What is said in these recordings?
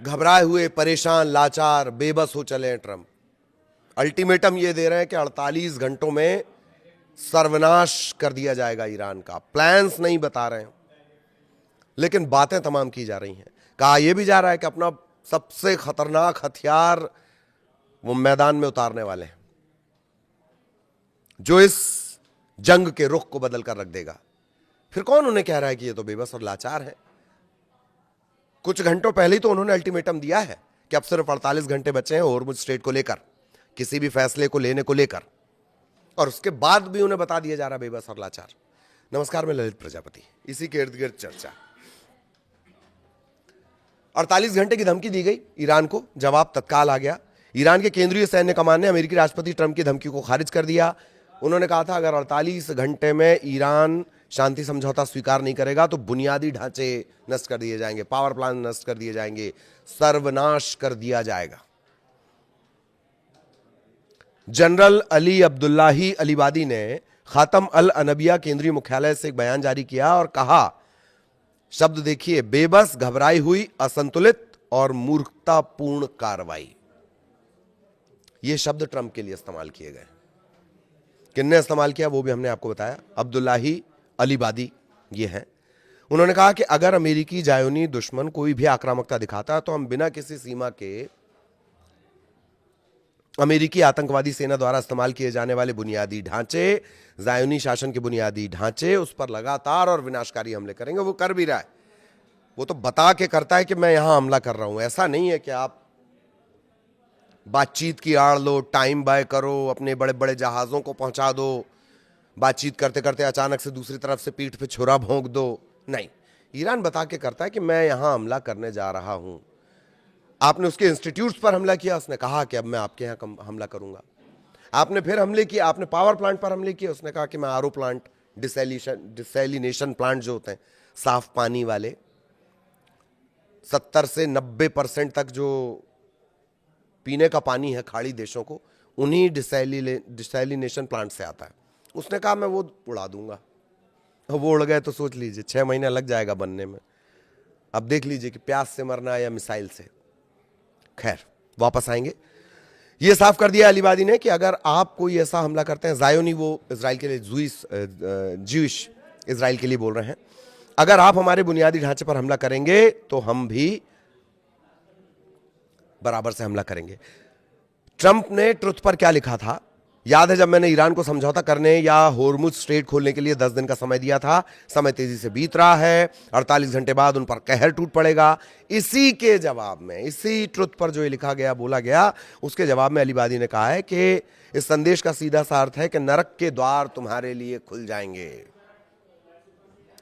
घबराए हुए, परेशान, लाचार, बेबस हो चले हैं ट्रंप। अल्टीमेटम ये दे रहे हैं कि 48 घंटों में सर्वनाश कर दिया जाएगा ईरान का। प्लान्स नहीं बता रहे हैं, लेकिन बातें तमाम की जा रही हैं। कहा यह भी जा रहा है कि अपना सबसे खतरनाक हथियार वो मैदान में उतारने वाले हैं, जो इस जंग के रुख को बदल कर रख देगा। फिर कौन उन्हें कह रहा है कि ये तो बेबस और लाचार है? कुछ घंटों पहले ही तो उन्होंने अल्टीमेटम दिया है कि अब सिर्फ 48 घंटे बचे हैं होर्मुज स्ट्रेट को लेकर, किसी भी फैसले को लेने को लेकर, और उसके बाद भी उन्हें बता दिया जा रहा बेबस और लाचार। नमस्कार, मैं ललित प्रजापति। इसी के इर्द गिर्द चर्चा। 48 घंटे की धमकी दी गई ईरान को, जवाब तत्काल आ गया। ईरान के केंद्रीय सैन्य कमान ने अमेरिकी राष्ट्रपति ट्रंप की धमकी को खारिज कर दिया। उन्होंने कहा था अगर 48 घंटे में ईरान शांति समझौता स्वीकार नहीं करेगा तो बुनियादी ढांचे नष्ट कर दिए जाएंगे, पावर प्लांट नष्ट कर दिए जाएंगे, सर्वनाश कर दिया जाएगा। जनरल अली अब्दुल्लाही अलीबादी ने खातम अल अनबिया केंद्रीय मुख्यालय से एक बयान जारी किया और कहा, शब्द देखिए, बेबस, घबराई हुई, असंतुलित और मूर्खतापूर्ण कार्रवाई। ये शब्द ट्रंप के लिए इस्तेमाल किए गए। किसने इस्तेमाल किया वो भी हमने आपको बताया। अब्दुल्लाही अलीबादी ये हैं। उन्होंने कहा कि अगर अमेरिकी जायोनी दुश्मन कोई भी आक्रामकता दिखाता है तो हम बिना किसी सीमा के अमेरिकी आतंकवादी सेना द्वारा इस्तेमाल किए जाने वाले बुनियादी ढांचे, जायोनी शासन के बुनियादी ढांचे, उस पर लगातार और विनाशकारी हमले करेंगे। वो कर भी रहा है। वो तो बता के करता है कि मैं यहां हमला कर रहा हूं। ऐसा नहीं है कि आप बातचीत की आड़ लो, टाइम बाय करो, अपने बड़े बड़े जहाजों को पहुंचा दो, बातचीत करते करते अचानक से दूसरी तरफ से पीठ पे छुरा भोंक दो। नहीं, ईरान बता के करता है कि मैं यहां हमला करने जा रहा हूं। आपने उसके इंस्टीट्यूट्स पर हमला किया, उसने कहा कि अब मैं आपके यहां हमला करूंगा। आपने फिर हमले किए, आपने पावर प्लांट पर हमले किए, उसने कहा कि मैं आरओ प्लांट, डिसैलिनेशन प्लांट जो होते हैं साफ पानी वाले, 70 से 90% तक जो पीने का पानी है खाड़ी देशों को, उन्हीं डिसैलिनेशन प्लांट से आता है। उसने कहा मैं वो उड़ा दूंगा। वो उड़ गए तो सोच लीजिए 6 महीने लग जाएगा बनने में। अब देख लीजिए कि प्यास से मरना या मिसाइल से। खैर, वापस आएंगे। ये साफ कर दिया अलीबादी ने कि अगर आप कोई ऐसा हमला करते हैं, जायोनी वो इजराइल के लिए, ज्यूइश इजराइल के लिए बोल रहे हैं, अगर आप हमारे बुनियादी ढांचे पर हमला करेंगे तो हम भी बराबर से हमला करेंगे। ट्रंप ने ट्रुथ पर क्या लिखा था याद है? जब मैंने ईरान को समझौता करने या होर्मुज स्ट्रेट खोलने के लिए 10 दिन का समय दिया था, समय तेजी से बीत रहा है, 48 घंटे बाद उन पर कहर टूट पड़ेगा। इसी के जवाब में, इसी ट्रुथ पर जो ये लिखा गया, बोला गया, उसके जवाब में अलीबादी ने कहा है कि इस संदेश का सीधा सा अर्थ है कि नरक के द्वार तुम्हारे लिए खुल जाएंगे।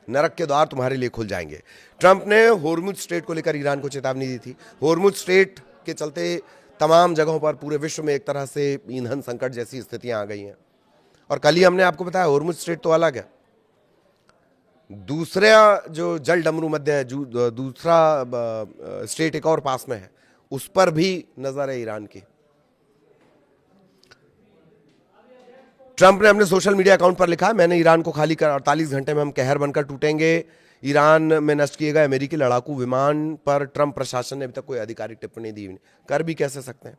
नरक के द्वार तुम्हारे लिए खुल जाएंगे। ट्रंप ने होर्मुज स्ट्रेट को लेकर ईरान को चेतावनी दी थी। होर्मुज स्ट्रेट के चलते तमाम जगहों पर पूरे विश्व में एक तरह से ईंधन संकट जैसी स्थितियां आ गई हैं। और कल ही हमने आपको बताया होर्मुज स्ट्रेट तो अलग है, दूसरा जो जल डमरू मध्य है, जो दूसरा स्ट्रेट एक और पास में है, उस पर भी नजर है ईरान की। ट्रंप ने अपने सोशल मीडिया अकाउंट पर लिखा, मैंने ईरान को खाली कर 48 घंटे में हम कहर बनकर टूटेंगे। ईरान में नष्ट किए गए अमेरिकी लड़ाकू विमान पर ट्रंप प्रशासन ने अभी तक कोई आधिकारिक टिप्पणी दी नहीं। कर भी कैसे सकते हैं?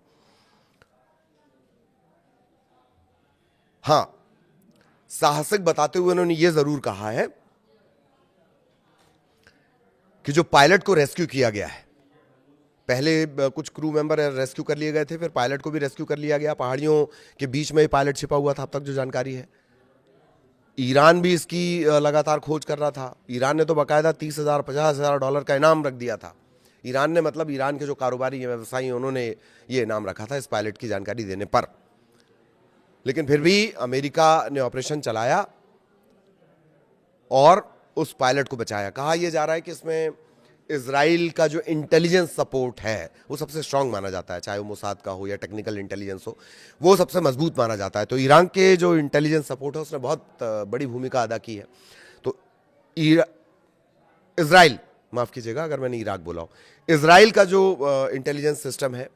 हां, साहसिक बताते हुए उन्होंने यह जरूर कहा है कि जो पायलट को रेस्क्यू किया गया है, पहले कुछ क्रू मेंबर रेस्क्यू कर लिए गए थे, फिर पायलट को भी रेस्क्यू कर लिया गया। पहाड़ियों के बीच में पायलट छिपा हुआ था, अब तक जो जानकारी है। ईरान भी इसकी लगातार खोज कर रहा था। ईरान ने तो बाकायदा 30,000 50,000 डॉलर का इनाम रख दिया था। ईरान ने, मतलब ईरान के जो कारोबारी व्यवसायी, उन्होंने ये इनाम रखा था इस पायलट की जानकारी देने पर। लेकिन फिर भी अमेरिका ने ऑपरेशन चलाया और उस पायलट को बचाया। कहा यह जा रहा है कि इसमें इजराइल का जो इंटेलिजेंस सपोर्ट है वो सबसे स्ट्रांग माना जाता है, चाहे वो मोसाद का हो या टेक्निकल इंटेलिजेंस हो, वो सबसे मजबूत माना जाता है। तो ईरान के जो इंटेलिजेंस सपोर्ट है उसने बहुत बड़ी भूमिका अदा की है। तो इजराइल, माफ कीजिएगा अगर मैंने इराक बोला हो, इजराइल का जो इंटेलिजेंस सिस्टम है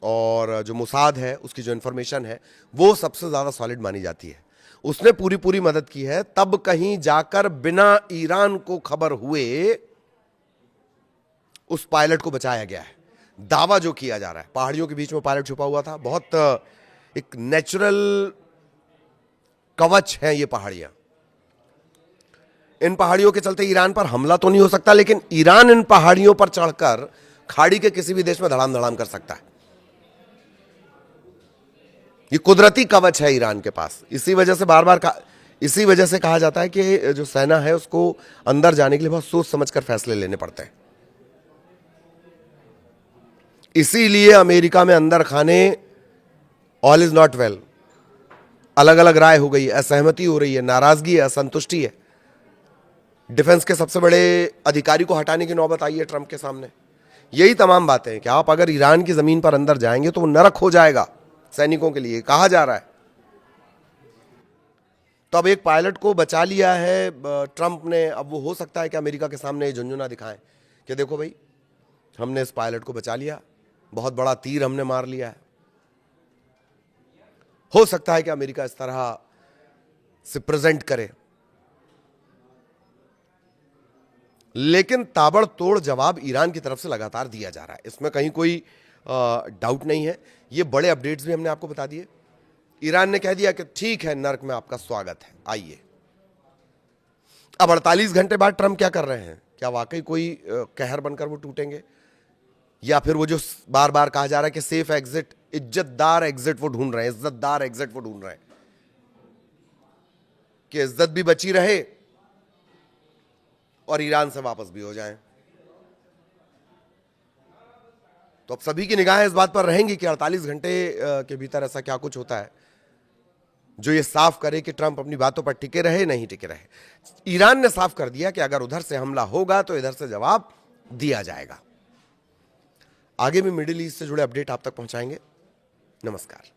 और जो मुसाद है उसकी जो इंफॉर्मेशन है वो सबसे ज़्यादा सॉलिड मानी जाती है। उसने पूरी पूरी मदद की है, तब कहीं जाकर बिना ईरान को खबर हुए उस पायलट को बचाया गया है। दावा जो किया जा रहा है, पहाड़ियों के बीच में पायलट छुपा हुआ था, बहुत एक नेचुरल कवच है ये पहाड़ियां। इन पहाड़ियों के चलते ईरान पर हमला तो नहीं हो सकता, लेकिन ईरान इन पहाड़ियों पर चढ़कर खाड़ी के किसी भी देश में धड़ाम धड़ाम कर सकता है। ये कुदरती कवच है ईरान के पास। इसी वजह से कहा जाता है कि जो सेना है उसको अंदर जाने के लिए बहुत सोच समझकर फैसले लेने पड़ते हैं। इसीलिए अमेरिका में अंदर खाने ऑल इज नॉट वेल, अलग अलग राय हो गई है, असहमति हो रही है, नाराजगी है, असंतुष्टि है। डिफेंस के सबसे बड़े अधिकारी को हटाने की नौबत आई है ट्रंप के सामने। यही तमाम बातें हैं कि आप अगर ईरान की जमीन पर अंदर जाएंगे तो वो नरक हो जाएगा सैनिकों के लिए, कहा जा रहा है। तो अब एक पायलट को बचा लिया है ट्रंप ने। अब वो हो सकता है कि अमेरिका के सामने झुनझुना दिखाएं कि देखो भाई, हमने इस पायलट को बचा लिया, बहुत बड़ा तीर हमने मार लिया है। हो सकता है कि अमेरिका इस तरह से प्रेजेंट करे, लेकिन ताबड़तोड़ जवाब ईरान की तरफ से लगातार दिया जा रहा है, इसमें कहीं कोई डाउट नहीं है। ये बड़े अपडेट्स भी हमने आपको बता दिए। ईरान ने कह दिया कि ठीक है, नर्क में आपका स्वागत है, आइए। अब 48 घंटे बाद ट्रंप क्या कर रहे हैं? क्या वाकई कोई कहर बनकर वो टूटेंगे, या फिर वो जो बार बार कहा जा रहा है कि सेफ एग्जिट, इज्जतदार एग्जिट वो ढूंढ रहे हैं, इज्जतदार एग्जिट वो ढूंढ रहे हैं कि इज्जत भी बची रहे और ईरान से वापस भी हो जाएं। तो अब सभी की निगाहें इस बात पर रहेंगी कि 48 घंटे के भीतर ऐसा क्या कुछ होता है जो ये साफ करे कि ट्रंप अपनी बातों पर टिके रहे, नहीं टिके रहे। ईरान ने साफ कर दिया कि अगर उधर से हमला होगा तो इधर से जवाब दिया जाएगा। आगे भी मिडिल ईस्ट से जुड़े अपडेट आप तक पहुंचाएंगे। नमस्कार।